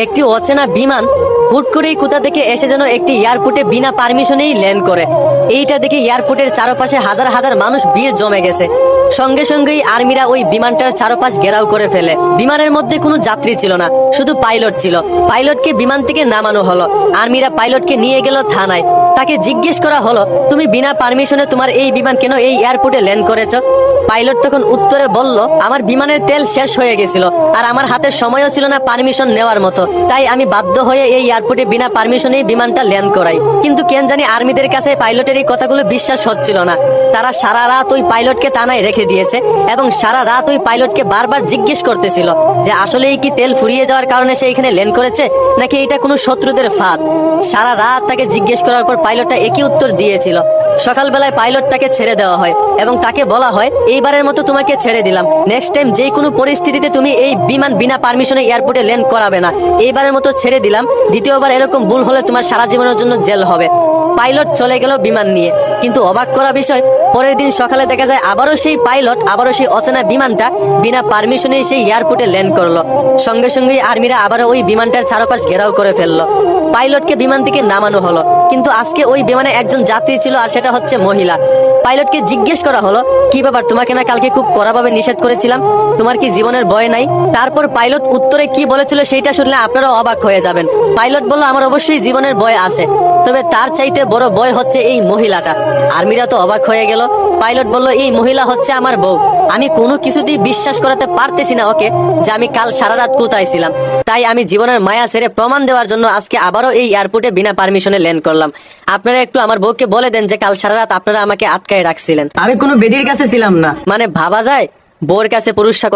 একটি অচেনা বিমান হুট করেই কোথা থেকে এসে যেন একটি এয়ারপোর্টে বিনা পারমিশনেই ল্যান্ড করে। এইটা দেখে এয়ারপোর্টের চারপাশে হাজার হাজার মানুষ ভিড় জমে গেছে। সঙ্গে সঙ্গেই আর্মিরা ওই বিমানটার চারপাশ ঘেরাও করে ফেলে। বিমানের মধ্যে কোনো যাত্রী ছিল না, শুধু পাইলট ছিল। পাইলটকে বিমান থেকে নামানো হলো। আর্মিরা পাইলটকে নিয়ে গেল থানায়। তাকে জিজ্ঞেস করা হলো, তুমি বিনা পারমিশনে তোমার এই বিমান কেন এই এয়ারপোর্টে ল্যান্ড করেছো? পাইলট তখন উত্তরে বলল, আমার বিমানের তেল শেষ হয়ে গেছিল আর আমার হাতে সময়ও ছিল না পারমিশন নেওয়ার মতো, তাই আমি বাধ্য হয়ে এই এয়ারপোর্টে বিনা পারমিশনেই বিমানটা ল্যান্ড করাই। কিন্তু কেন জানি আর্মিদের কাছে পাইলটের এই কথাগুলো বিশ্বাস হচ্ছিল না। তারা সারা রাত ওই পাইলটকে থানায় রেখে দিয়েছে এবং সারা রাত ওই পাইলটকে বারবার জিজ্ঞেস করতেছিল যে আসলেই কি তেল ফুরিয়ে যাওয়ার কারণে সে এখানে ল্যান্ড করেছে নাকি এটা কোনো শত্রুদের ফাঁদ। সারা রাত তাকে জিজ্ঞেস করার পর পাইলটটা একই উত্তর দিয়েছিল। সকালবেলায় পাইলটটাকে ছেড়ে দেওয়া হয় এবং তাকে বলা হয়, এইবারের মতো তোমাকে ছেড়ে দিলাম, নেক্সট টাইম যে কোনো পরিস্থিতিতে তুমি এই বিমান বিনা পারমিশনে এয়ারপোর্টে ল্যান্ড করাবে না। এইবারের মতো ছেড়ে দিলাম, দ্বিতীয়বার এরকম ভুল হলে তোমার সারা জীবনের জন্য জেল হবে। পাইলট চলে গেল বিমান নিয়ে। কিন্তু অবাক করা বিষয়, পরের দিন সকালে দেখা যায় আবারও সেই পাইলট আবারও সেই অচেনা বিমানটা বিনা পারমিশনে সেই এয়ারপোর্টে ল্যান্ড করলো। সঙ্গে সঙ্গেই আর্মিরা আবারও ওই বিমানটার চারপাশ ঘেরাও করে ফেললো। পাইলটকে বিমান থেকে নামানো হলো, কিন্তু আজকে ওই বিমানে একজন যাত্রী ছিল আর সেটা হচ্ছে মহিলা। পাইলটকে জিজ্ঞেস করা হলো, কি ব্যাপার, তোমাকে না কালকে খুব কড়াভাবে নিষেধ করেছিলাম, তোমার কি জীবনের ভয় নাই? তারপর পাইলট উত্তরে কি বলেছিল সেইটা শুনলে আপনারাও অবাক হয়ে যাবেন। পাইলট বলল, আমার অবশ্যই জীবনের ভয় আছে, তবে তার চাইতে বড় ভয় হচ্ছে এই মহিলাটা। আর্মিরা তো অবাক হয়ে গেল। পাইলট বলল, এই মহিলা হচ্ছে আমার বউ। আমি কোনো কিছুতেই বিশ্বাস করাতে পারতেছি না ওকে যে আমি কাল সারা রাত কোথায় ছিলাম। তাই আমি জীবনের মায়া ছেড়ে প্রমাণ দেওয়ার জন্য আজকে আবারও এই এয়ারপোর্টে বিনা পারমিশনে ল্যান্ড করলাম। আপনারা একটু আমার বউকে বলে দেন যে কাল সারা রাত আপনারা আমাকে আটকায় রাখছিলেন। আমি কোনো বেডির কাছে ছিলাম না। মানে ভাবা যায় বউর কাছে পুরুষরা